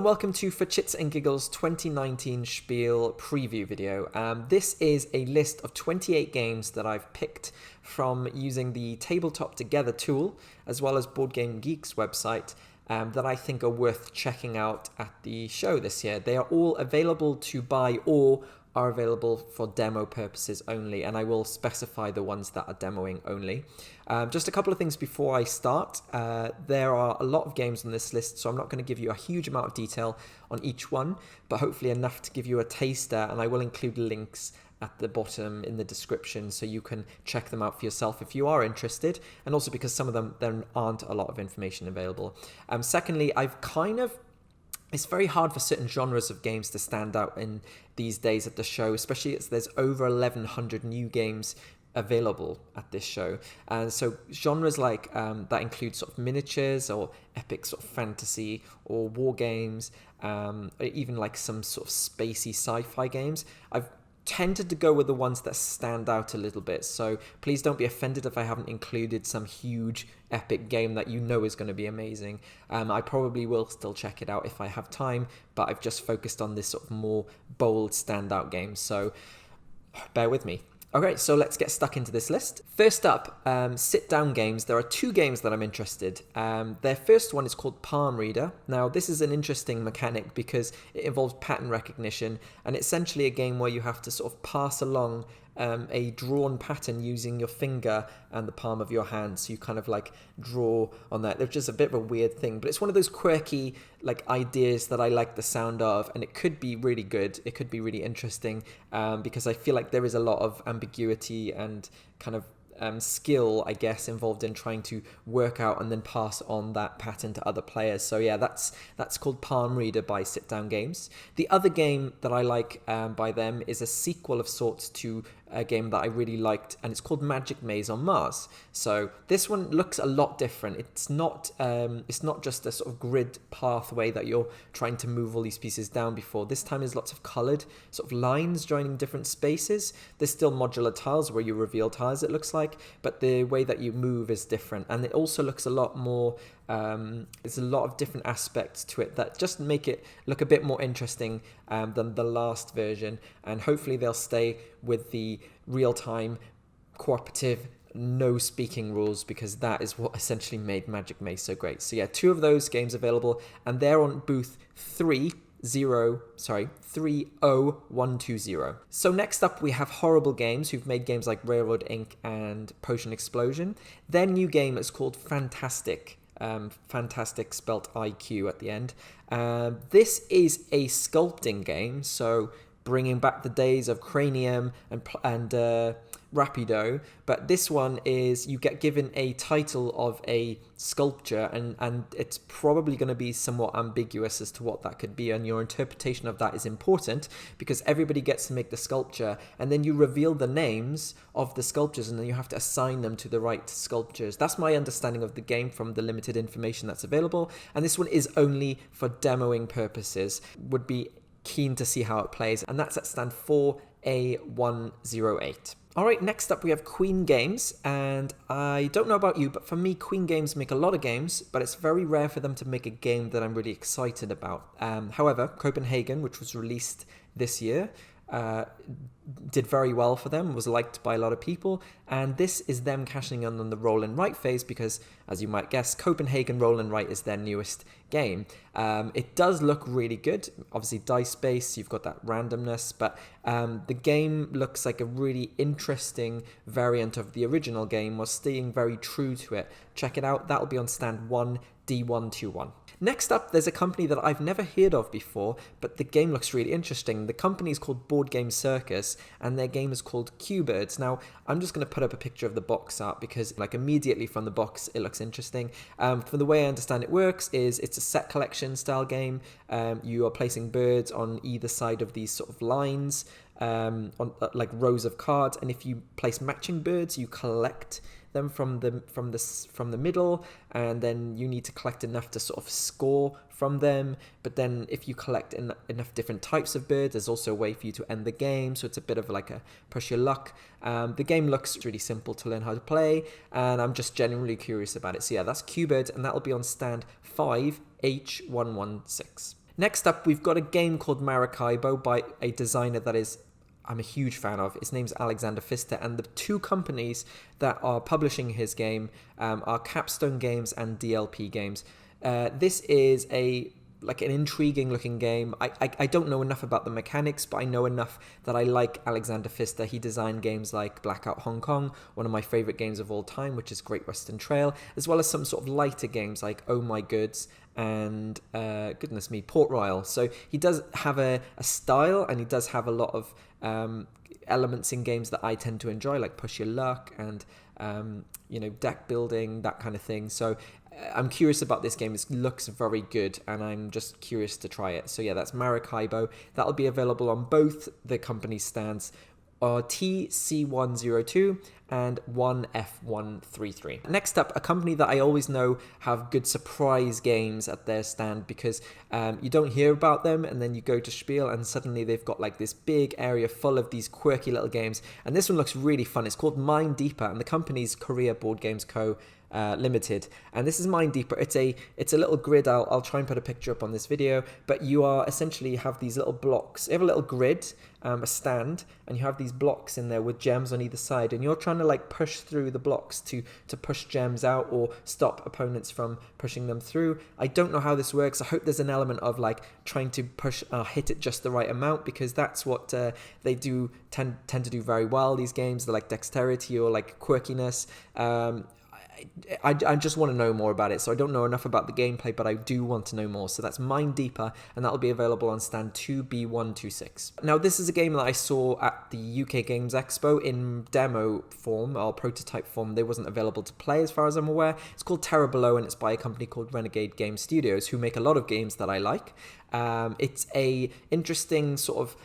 welcome to For Chits and Giggles 2019 Spiel preview video. This is a list of 28 games that I've picked from using the Tabletop Together tool, as well as Board Game Geek's website, that I think are worth checking out at the show this year. They are all available to buy or are available for demo purposes only, and I will specify the ones that are demoing only. Just a couple of things before I start. There are a lot of games on this list, so I'm not going to give you a huge amount of detail on each one, but hopefully enough to give you a taster, and I will include links at the bottom in the description so you can check them out for yourself if you are interested, and also because some of them there aren't a lot of information available. Secondly, it's very hard for certain genres of games to stand out in these days at the show, especially as there's over 1,100 new games available at this show. And so genres like that include sort of miniatures or epic sort of fantasy or war games, or even like some sort of spacey sci-fi games. I've tended to go with the ones that stand out a little bit, so please don't be offended if I haven't included some huge epic game that you know is going to be amazing. I probably will still check it out if I have time, but I've just focused on this sort of more bold standout games, so bear with me. Okay, so let's get stuck into this list. First up, sit-down games. There are two games that I'm interested. Their first one is called Palm Reader. Now, this is an interesting mechanic because it involves pattern recognition, and it's essentially a game where you have to sort of pass along a drawn pattern using your finger and the palm of your hand. So you kind of like draw on that. It's just a bit of a weird thing, but it's one of those quirky like ideas that I like the sound of, and it could be really good. It could be really interesting because I feel like there is a lot of ambiguity and kind of skill, I guess, involved in trying to work out and then pass on that pattern to other players. So yeah, that's called Palm Reader by Sit Down Games. The other game that I like by them is a sequel of sorts to a game that I really liked, and it's called Magic Maze on Mars. So this one looks a lot different. It's not just a sort of grid pathway that you're trying to move all these pieces down before. This time there's lots of colored sort of lines joining different spaces. There's still modular tiles where you reveal tiles, it looks like, but the way that you move is different, and it also looks a lot more there's a lot of different aspects to it that just make it look a bit more interesting than the last version, and hopefully they'll stay with the real-time cooperative no speaking rules, because that is what essentially made Magic Maze so great. So yeah, two of those games available, and they're on booth 30120. So next up we have Horrible Games, who've made games like Railroad Inc. and Potion Explosion. Their new game is called Fantastic. Fantastic spelt IQ at the end. This is a sculpting game, so bringing back the days of Cranium and Rapido, but this one is you get given a title of a sculpture, and it's probably going to be somewhat ambiguous as to what that could be, and your interpretation of that is important because everybody gets to make the sculpture, and then you reveal the names of the sculptures, and then you have to assign them to the right sculptures. That's my understanding of the game from the limited information that's available, and this one is only for demoing purposes. Would be keen to see how it plays, and that's at stand 4A108. Alright, next up we have Queen Games, and I don't know about you, but for me, Queen Games make a lot of games, but it's very rare for them to make a game that I'm really excited about. However, Copenhagen, which was released this year, did very well for them, was liked by a lot of people, and this is them cashing in on the roll and write phase because, as you might guess, Copenhagen Roll and Write is their newest game. It does look really good, obviously dice based, you've got that randomness, but the game looks like a really interesting variant of the original game while staying very true to it. Check it out, that'll be on stand 1D121. Next up, there's a company that I've never heard of before, but the game looks really interesting. The company is called Board Game Circus, and their game is called Cubit. Now, I'm just going to put up a picture of the box art because, like, immediately from the box, it looks interesting. From the way I understand it works is it's a set collection style game. You are placing birds on either side of these sort of lines, on like rows of cards, and if you place matching birds, you collect them from the middle, and then you need to collect enough to sort of score from them. But then if you collect enough different types of birds, there's also a way for you to end the game, so it's a bit of like a push your luck. The game looks really simple to learn how to play, and I'm just genuinely curious about it. So yeah, that's Cubit, and that'll be on stand 5H116. Next up, we've got a game called Maracaibo by a designer that I'm a huge fan of. His name's Alexander Pfister, and the two companies that are publishing his game are Capstone Games and DLP Games. This is an intriguing looking game. I don't know enough about the mechanics, but I know enough that I like Alexander Pfister. He designed games like Blackout Hong Kong, one of my favorite games of all time, which is Great Western Trail, as well as some sort of lighter games like Oh My Goods and goodness me, Port Royal. So he does have a style, and he does have a lot of elements in games that I tend to enjoy, like Push Your Luck and deck building, that kind of thing. So I'm curious about this game. It looks very good, and I'm just curious to try it. So yeah, that's Maracaibo. That'll be available on both the company stands, TC102 and 1F133. Next up, a company that I always know have good surprise games at their stand, because you don't hear about them, and then you go to Spiel and suddenly they've got like this big area full of these quirky little games, and this one looks really fun. It's called Mind Deeper, and the company's Korea Board Games Co. Limited, and this is Mind Deeper. It's a little grid. I'll try and put a picture up on this video, but you are essentially have these little blocks. You have a little grid, a stand, and you have these blocks in there with gems on either side, and you're trying to like push through the blocks to push gems out or stop opponents from pushing them through. I don't know how this works. I hope there's an element of like trying to push hit it just the right amount, because that's what they do tend to do very well. These games, they're like dexterity or like quirkiness. I just want to know more about it, so I don't know enough about the gameplay, but I do want to know more. So that's Mind Deeper, and that'll be available on stand 2B126. Now, this is a game that I saw at the UK Games Expo in demo form, or prototype form. They wasn't available to play as far as I'm aware. It's called Terror Below, and it's by a company called Renegade Game Studios, who make a lot of games that I like. It's a interesting sort of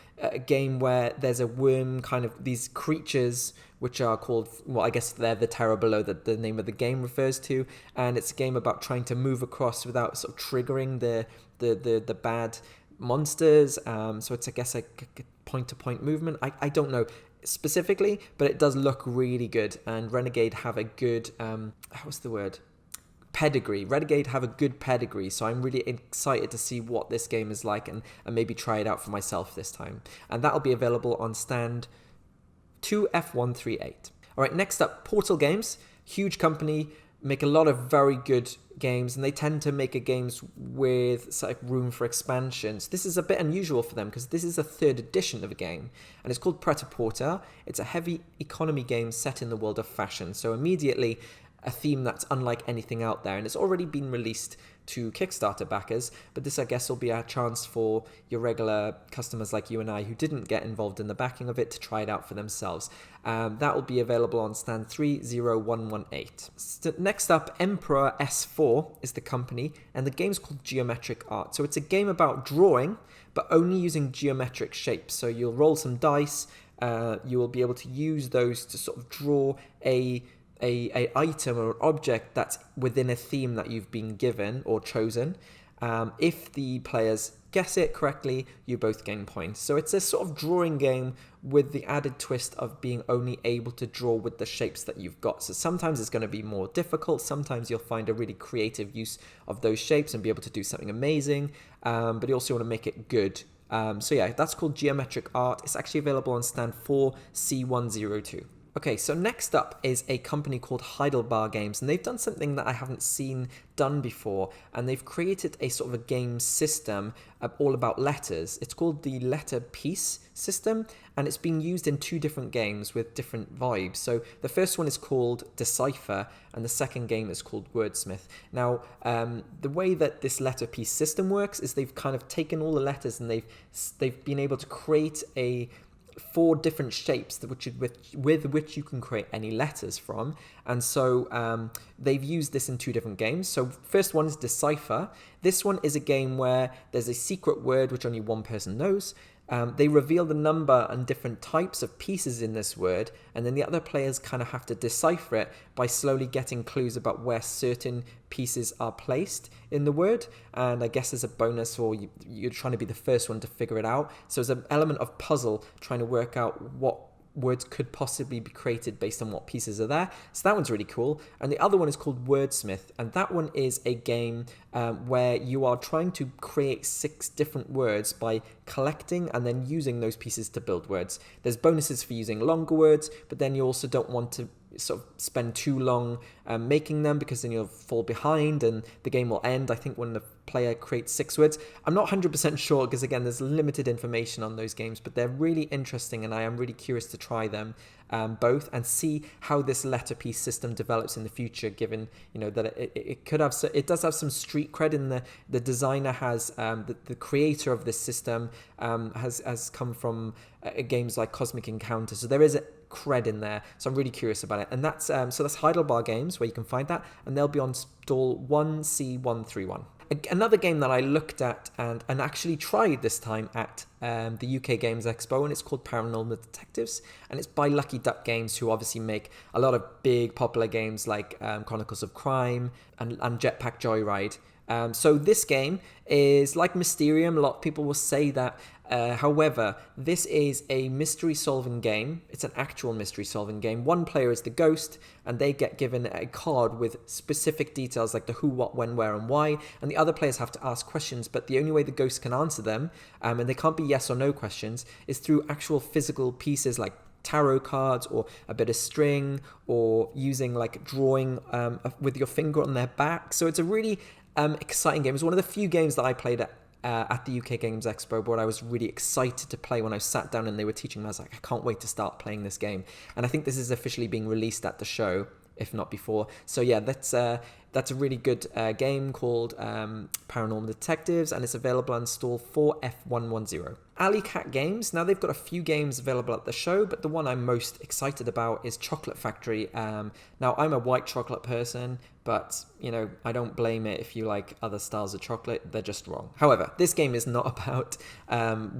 game where there's a worm, kind of these creatures which are called, well, I guess they're the Terror Below that the name of the game refers to, and it's a game about trying to move across without sort of triggering the bad monsters. So it's, I guess, a point-to-point movement. I don't know specifically, but it does look really good, and Renegade have a good what's the word? Pedigree. Renegade have a good pedigree, so I'm really excited to see what this game is like and maybe try it out for myself this time. And that'll be available on stand 2F138. All right, next up, Portal Games. Huge company, make a lot of very good games, and they tend to make games with sort of room for expansion. So this is a bit unusual for them, because this is a third edition of a game, and it's called Pret-a-Porter. It's a heavy economy game set in the world of fashion. So immediately, a theme that's unlike anything out there, and it's already been released to Kickstarter backers, but this, I guess, will be a chance for your regular customers like you and I who didn't get involved in the backing of it to try it out for themselves. That will be available on stand 30118. Next up, Emperor S4 is the company, and the game's called Geometric Art. So it's a game about drawing, but only using geometric shapes. So you'll roll some dice, you will be able to use those to sort of draw a item or object that's within a theme that you've been given or chosen. If the players guess it correctly, you both gain points. So it's a sort of drawing game with the added twist of being only able to draw with the shapes that you've got. So sometimes it's going to be more difficult. Sometimes you'll find a really creative use of those shapes and be able to do something amazing. But you also want to make it good. So yeah, that's called Geometric Art. It's actually available on stand 4C102. Okay, so next up is a company called Heidelbar Games, and they've done something that I haven't seen done before, and they've created a sort of a game system all about letters. It's called the Letter Piece system, and it's being used in two different games with different vibes. So the first one is called Decipher, and the second game is called Wordsmith. Now, the way that this letter piece system works is they've kind of taken all the letters and they've been able to create 4 different shapes with which you can create any letters from. And so they've used this in 2 different games. So first one is Decipher. This one is a game where there's a secret word which only one person knows. They reveal the number and different types of pieces in this word, and then the other players kind of have to decipher it by slowly getting clues about where certain pieces are placed in the word. And I guess as a bonus, or you're trying to be the first one to figure it out. So there's an element of puzzle, trying to work out what words could possibly be created based on what pieces are there. So that one's really cool. And the other one is called Wordsmith, and that one is a game where you are trying to create 6 different words by collecting and then using those pieces to build words. There's bonuses for using longer words, but then you also don't want to sort of spend too long making them, because then you'll fall behind and the game will end, I think, when the player creates 6 words. I'm not 100% sure, because again, there's limited information on those games, but they're really interesting and I am really curious to try them both and see how this letter piece system develops in the future, given that it does have some street cred in the designer has the creator of this system has come from games like Cosmic Encounter, so there is a cred in there, so I'm really curious about it. And that's that's Heidelberg Games, where you can find that, and they'll be on stall 1C131. Another game that I looked at and actually tried this time at the UK Games Expo, and it's called Paranormal Detectives, and it's by Lucky Duck Games, who obviously make a lot of big popular games like Chronicles of Crime and Jetpack Joyride. So this game is like Mysterium. A lot of people will say that. However, this is a mystery solving game. It's an actual mystery solving game. One player is the ghost, and they get given a card with specific details like the who, what, when, where, and why. And the other players have to ask questions, but the only way the ghost can answer them, and they can't be yes or no questions, is through actual physical pieces like tarot cards or a bit of string, or using like drawing with your finger on their back. So it's a really exciting game. It's one of the few games that I played at the UK Games Expo, but I was really excited to play when I sat down and they were teaching me. I was like, I can't wait to start playing this game. And I think this is officially being released at the show, if not before. So yeah, that's a really good game called Paranormal Detectives, and it's available on stall 4F110. Alley Cat Games, now they've got a few games available at the show, but the one I'm most excited about is Chocolate Factory. Now, I'm a white chocolate person, but, I don't blame it if you like other styles of chocolate. They're just wrong. However, this game is not about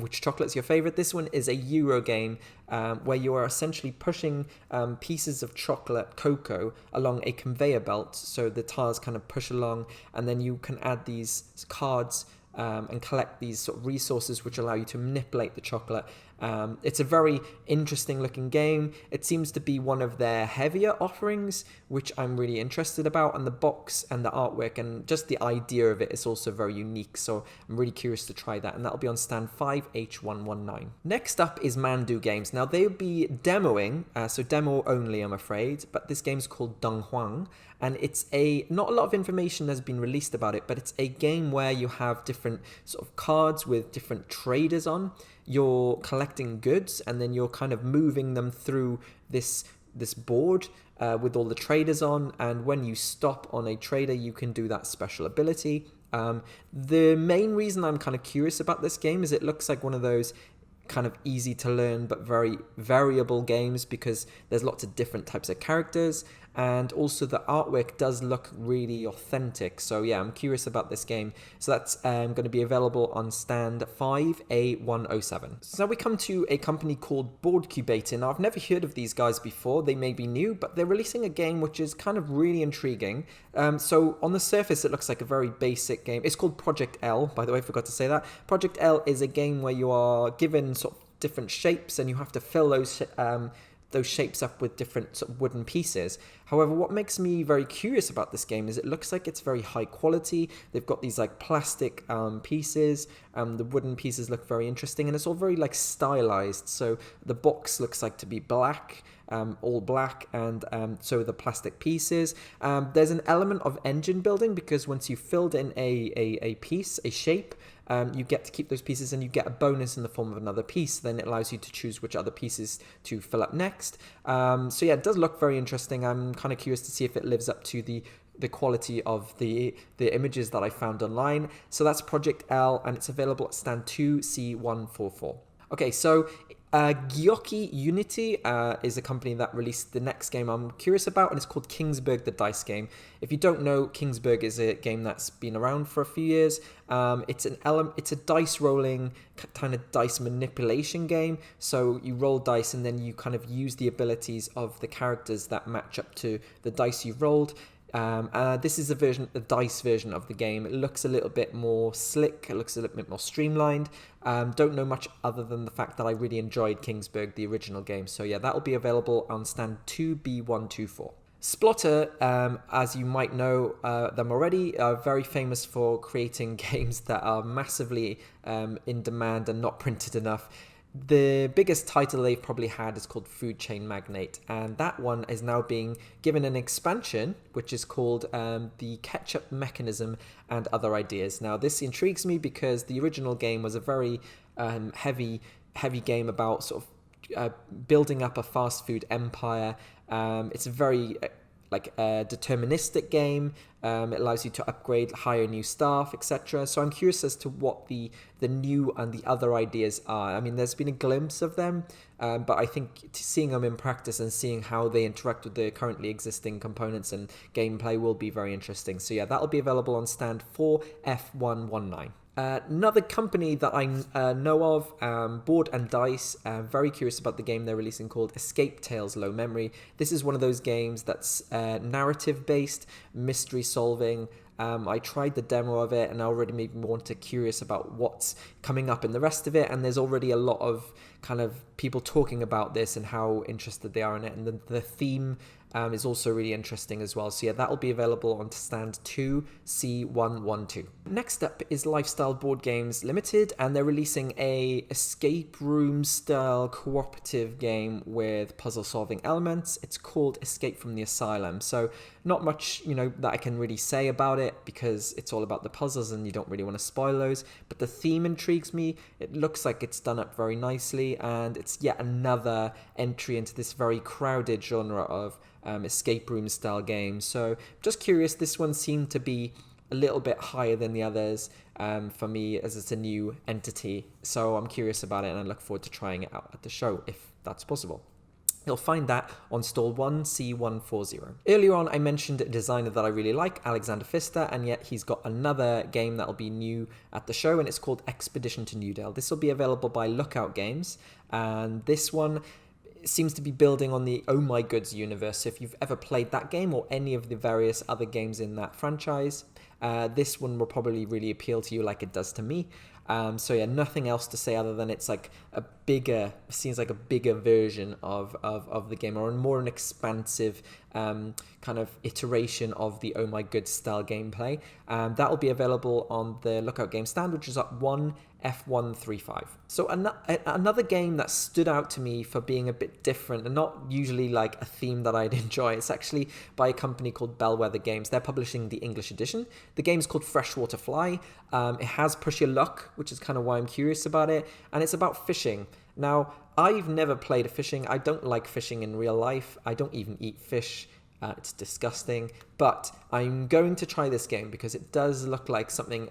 which chocolate's your favorite. This one is a Euro game where you are essentially pushing pieces of chocolate cocoa along a conveyor belt, so the tires kind of push along, and then you can add these cards and collect these sort of resources which allow you to manipulate the chocolate. It's a very interesting looking game. It seems to be one of their heavier offerings, which I'm really interested about, and the box and the artwork and just the idea of it is also very unique, so I'm really curious to try that, and that'll be on stand 5H119. Next up is Mandu Games. Now they'll be demoing, so demo only I'm afraid, but this game's called Dongwon, and it's not a lot of information has been released about it, but it's a game where you have different sort of cards with different traders on. You're collecting goods, and then you're kind of moving them through this board with all the traders on, and when you stop on a trader, you can do that special ability. The main reason I'm kind of curious about this game is it looks like one of those kind of easy to learn but very variable games, because there's lots of different types of characters, and also the artwork does look really authentic. So yeah, I'm curious about this game. So that's going to be available on stand 5A107. So now we come to a company called Boardcubator. Now I've never heard of these guys before. They may be new, but they're releasing a game which is kind of really intriguing. So on the surface, it looks like a very basic game. It's called Project L, by the way, I forgot to say that. Project L is a game where you are given sort of different shapes, and you have to fill those shapes up with different sort of wooden pieces. However, what makes me very curious about this game is it looks like it's very high quality. They've got these like plastic pieces. The wooden pieces look very interesting, and it's all very like stylized. So the box looks like to be black, all black, and so the plastic pieces. There's an element of engine building, because once you've filled in a piece, a shape, you get to keep those pieces, and you get a bonus in the form of another piece. Then it allows you to choose which other pieces to fill up next. So yeah, it does look very interesting. I'm kind of curious to see if it lives up to the quality of the images that I found online. So that's Project L, and it's available at stand 2C144. Okay, so Gyoki Unity is a company that released the next game I'm curious about, and it's called Kingsburg, the dice game. If you don't know, Kingsburg is a game that's been around for a few years. It's a dice rolling, kind of dice manipulation game. So you roll dice, and then you kind of use the abilities of the characters that match up to the dice you've rolled. This is the dice version of the game. It looks a little bit more slick. It looks a little bit more streamlined. Don't know much other than the fact that I really enjoyed Kingsburg, the original game. So yeah, that will be available on stand 2B124. Splotter, as you might know them already, are very famous for creating games that are massively in demand and not printed enough. The biggest title they've probably had is called Food Chain Magnate, and that one is now being given an expansion, which is called The Ketchup Mechanism and Other Ideas. Now, this intrigues me because the original game was a very heavy game about sort of building up a fast food empire. It's a very deterministic game. It allows you to upgrade, hire new staff, etc. So I'm curious as to what the new and the other ideas are. I mean, there's been a glimpse of them, but I think seeing them in practice and seeing how they interact with the currently existing components and gameplay will be very interesting. So yeah, that'll be available on stand 4F119. Another company that I know of, Board and Dice, very curious about the game they're releasing called Escape Tales Low Memory. This is one of those games that's narrative based, mystery solving. I tried the demo of it and I already made me curious about what's coming up in the rest of it, and there's already a lot of kind of people talking about this and how interested they are in it, and the theme is also really interesting as well. So yeah, that will be available on stand 2C112. Next up is Lifestyle Board Games Limited, and they're releasing a escape room style cooperative game with puzzle solving elements. It's called Escape from the Asylum. So not much, that I can really say about it because it's all about the puzzles and you don't really want to spoil those. But the theme intrigues me. It looks like it's done up very nicely, and it's yet another entry into this very crowded genre of escape room style games. So just curious, this one seemed to be a little bit higher than the others for me, as it's a new entity. So I'm curious about it and I look forward to trying it out at the show if that's possible. You'll find that on stall 1C140. Earlier on, I mentioned a designer that I really like, Alexander Pfister, and yet he's got another game that'll be new at the show, and it's called Expedition to New Dell. This will be available by Lookout Games, and this one seems to be building on the Oh My Goods universe. So if you've ever played that game or any of the various other games in that franchise, this one will probably really appeal to you like it does to me. So yeah, nothing else to say other than it's like seems like a bigger version of the game, or more an expansive kind of iteration of the Oh My Good style gameplay. That will be available on the Lookout Game stand, which is at 1F135. So another game that stood out to me for being a bit different and not usually like a theme that I'd enjoy. It's actually by a company called Bellwether Games. They're publishing the English edition. The game's called Freshwater Fly. It has Push Your Luck, which is kind of why I'm curious about it, and it's about fishing. Now, I've never played a fishing. I don't like fishing in real life. I don't even eat fish. It's disgusting, but I'm going to try this game because it does look like something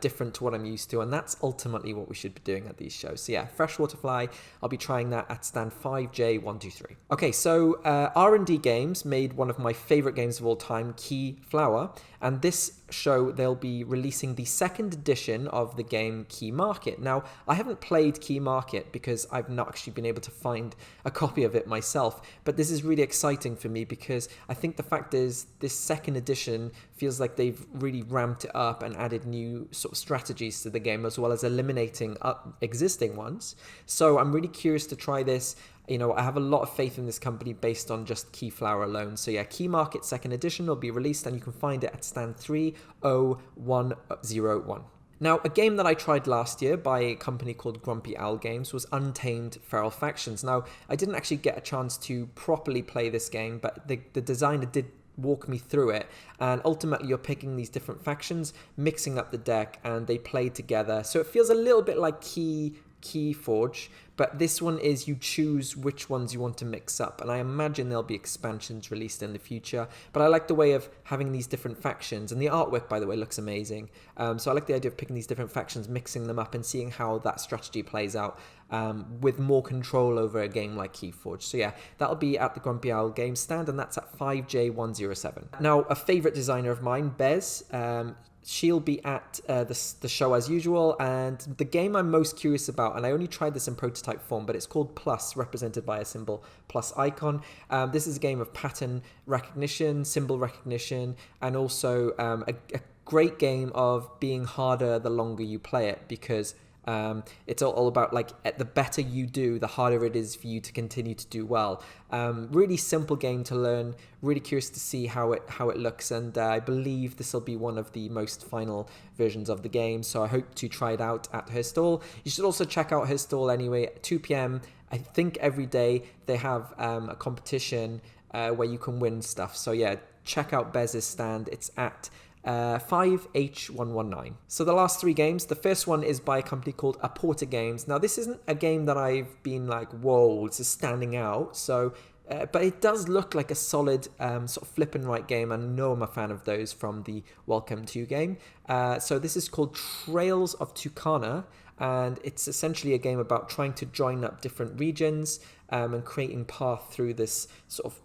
different to what I'm used to, and that's ultimately what we should be doing at these shows. So yeah, Freshwater Fly, I'll be trying that at stand 5J123. Okay, so R&D Games made one of my favorite games of all time, Key Flower, and this show they'll be releasing the second edition of the game Key Market. Now, I haven't played Key Market because I've not actually been able to find a copy of it myself, but this is really exciting for me because I think the fact is this second edition feels like they've really ramped it up and added new sort of strategies to the game, as well as eliminating existing ones. So I'm really curious to try this. I have a lot of faith in this company based on just Keyflower alone. So yeah, Key Market second edition will be released, and you can find it at stand 30101. Now, a game that I tried last year by a company called Grumpy Owl Games was Untamed Feral Factions. Now, I didn't actually get a chance to properly play this game, but the designer did walk me through it, and ultimately you're picking these different factions, mixing up the deck, and they play together. So it feels a little bit like Key Forge, but this one is you choose which ones you want to mix up, and I imagine there'll be expansions released in the future. But I like the way of having these different factions, and the artwork, by the way, looks amazing. So I like the idea of picking these different factions, mixing them up, and seeing how that strategy plays out with more control over a game like Keyforge. So yeah, that'll be at the Grumpy Owl Games stand, and that's at 5J107. Now, a favorite designer of mine, Bez, she'll be at the show as usual, and the game I'm most curious about, and I only tried this in prototype form, but it's called Plus, represented by a symbol plus icon. This is a game of pattern recognition, symbol recognition, and also a great game of being harder the longer you play it, because it's all about, like, the better you do, the harder it is for you to continue to do well. Really simple game to learn. Really curious to see how it looks, and I believe this will be one of the most final versions of the game. So I hope to try it out at her stall. You should also check out her stall anyway. At 2 p.m. I think every day they have a competition where you can win stuff. So yeah, check out Bez's stand. It's at 5H119. So the last 3 games, the first one is by a company called Aporta Games. Now this isn't a game that I've been like, whoa, this is standing out. So, but it does look like a solid sort of flip and write game. I know I'm a fan of those from the Welcome To game. So this is called Trails of Tukana, and it's essentially a game about trying to join up different regions and creating path through this sort of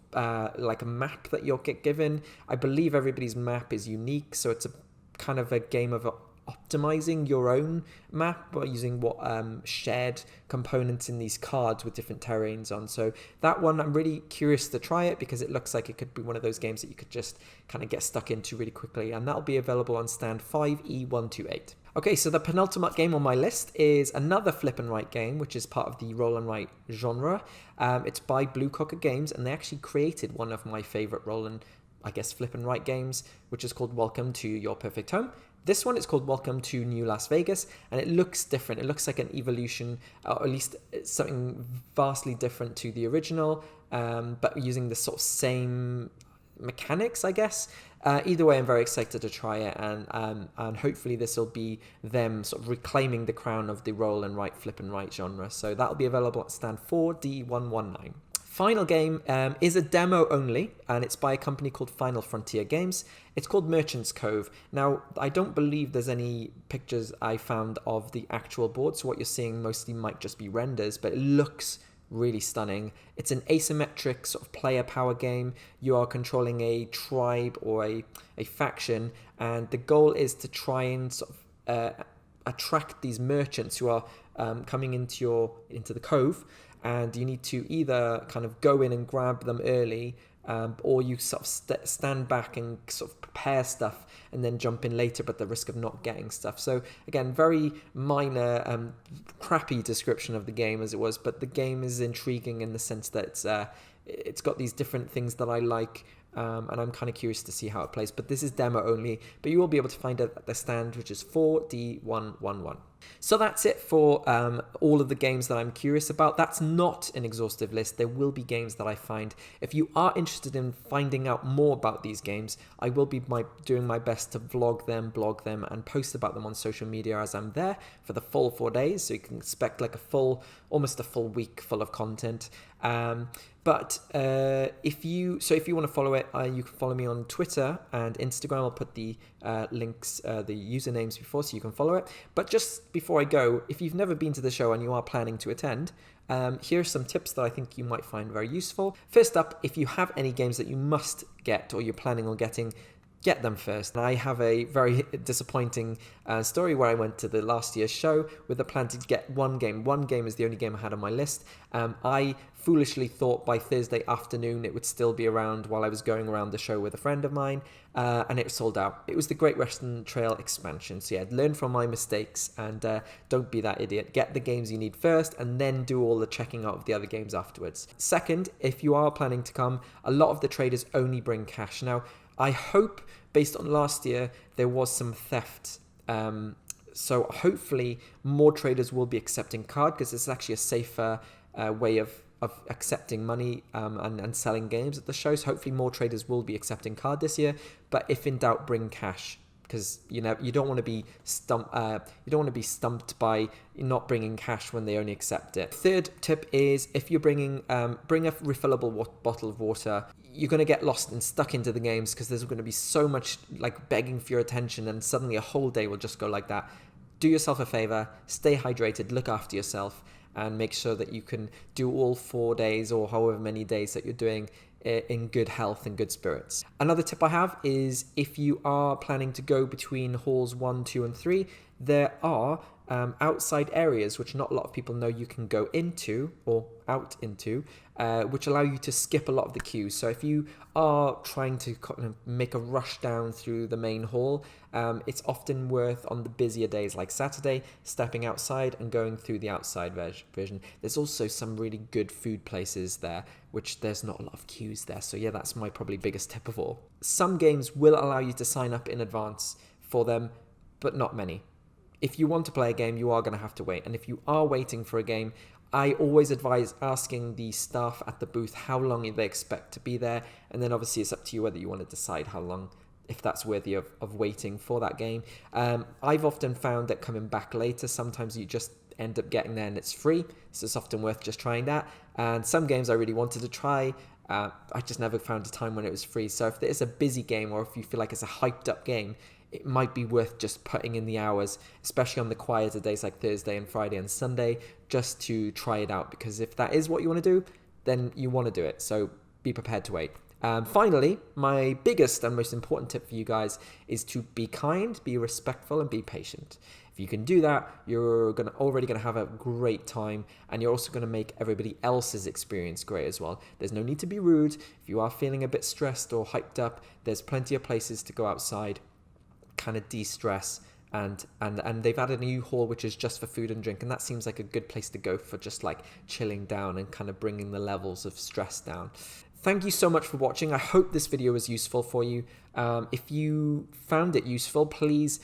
like a map that you'll get given. I believe everybody's map is unique, so it's a kind of a game of optimizing your own map by using what shared components in these cards with different terrains on. So that one, I'm really curious to try it, because it looks like it could be one of those games that you could just kind of get stuck into really quickly, and that'll be available on stand 5E128. Okay, so the penultimate game on my list is another flip and write game, which is part of the roll and write genre. It's by Blue Cocker Games, and they actually created one of my favorite roll and, I guess, flip and write games, which is called Welcome to Your Perfect Home. This one is called Welcome to New Las Vegas, and it looks different. It looks like an evolution, or at least something vastly different to the original, but using the sort of same mechanics, I guess. Either way, I'm very excited to try it, and hopefully this will be them sort of reclaiming the crown of the roll and write, flip and write genre. So that'll be available at stand 4D119. Final game is a demo only, and it's by a company called Final Frontier Games. It's called Merchant's Cove. Now, I don't believe there's any pictures I found of the actual board, so what you're seeing mostly might just be renders, but it looks really stunning. It's an asymmetric sort of player power game. You are controlling a tribe or a faction, and the goal is to try and sort of attract these merchants who are coming into the cove, and you need to either kind of go in and grab them early, or you sort of stand back and sort of prepare stuff and then jump in later, but the risk of not getting stuff. So again, very minor, crappy description of the game as it was, but the game is intriguing in the sense that it's got these different things that I like, and I'm kind of curious to see how it plays. But this is demo only, but you will be able to find it at the stand, which is 4D111. So that's it for all of the games that I'm curious about. That's not an exhaustive list. There will be games that I find. If you are interested in finding out more about these games, I will be doing my best to blog them, and post about them on social media as I'm there for the full 4 days. So you can expect like almost a full week full of content. But if you want to follow it, you can follow me on Twitter and Instagram. I'll put the links, the usernames before, so you can follow it. But just before I go, if you've never been to the show and you are planning to attend, here are some tips that I think you might find very useful. First up, if you have any games that you must get or you're planning on getting, get them first. I have a very disappointing story where I went to the last year's show with the plan to get one game. One game is the only game I had on my list. I foolishly thought by Thursday afternoon it would still be around while I was going around the show with a friend of mine, and it sold out. It was the Great Western Trail expansion. So yeah, learn from my mistakes and don't be that idiot. Get the games you need first and then do all the checking out of the other games afterwards. Second, if you are planning to come, a lot of the traders only bring cash. Now, I hope, based on last year, there was some theft. So hopefully more traders will be accepting card, because it's actually a safer way of accepting money and selling games at the show. So hopefully more traders will be accepting card this year. But if in doubt, bring cash, because you don't want to be stumped. You don't want to be stumped by not bringing cash when they only accept it. Third tip is, if you're bring a refillable bottle of water. You're going to get lost and stuck into the games, because there's going to be so much like begging for your attention, and suddenly a whole day will just go like that. Do yourself a favor, stay hydrated, look after yourself, and make sure that you can do all 4 days or however many days that you're doing in good health and good spirits. Another tip I have is if you are planning to go between halls 1, 2 and 3, there are outside areas which not a lot of people know you can go into or out into, which allow you to skip a lot of the queues. So if you are trying to kind of make a rush down through the main hall, it's often worth, on the busier days like Saturday, stepping outside and going through the outside version. There's also some really good food places there, which there's not a lot of queues there. So yeah, that's my probably biggest tip of all. Some games will allow you to sign up in advance for them, but not many. If you want to play a game, you are going to have to wait. And if you are waiting for a game, I always advise asking the staff at the booth how long they expect to be there. And then obviously it's up to you whether you want to decide how long, if that's worthy of waiting for that game. I've often found that coming back later, sometimes you just end up getting there and it's free. So it's often worth just trying that. And some games I really wanted to try, I just never found a time when it was free. So if there's a busy game, or if you feel like it's a hyped up game, it might be worth just putting in the hours, especially on the quieter days like Thursday and Friday and Sunday, just to try it out. Because if that is what you want to do, then you want to do it. So be prepared to wait. Finally, my biggest and most important tip for you guys is to be kind, be respectful, and be patient. If you can do that, you're already going to have a great time, and you're also going to make everybody else's experience great as well. There's no need to be rude. If you are feeling a bit stressed or hyped up, there's plenty of places to go outside, kind of de-stress, and they've added a new hall which is just for food and drink, and that seems like a good place to go for just like chilling down and kind of bringing the levels of stress down. Thank you so much for watching. I hope this video was useful for you. If you found it useful, please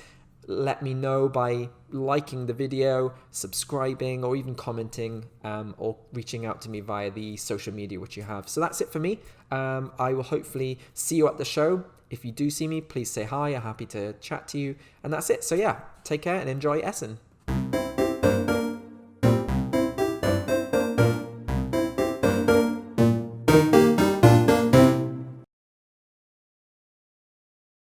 let me know by liking the video, subscribing, or even commenting, or reaching out to me via the social media which you have. So that's it for me. I will hopefully see you at the show. If you do see me, please say hi. I'm happy to chat to you. And that's it. So yeah, take care and enjoy Essen.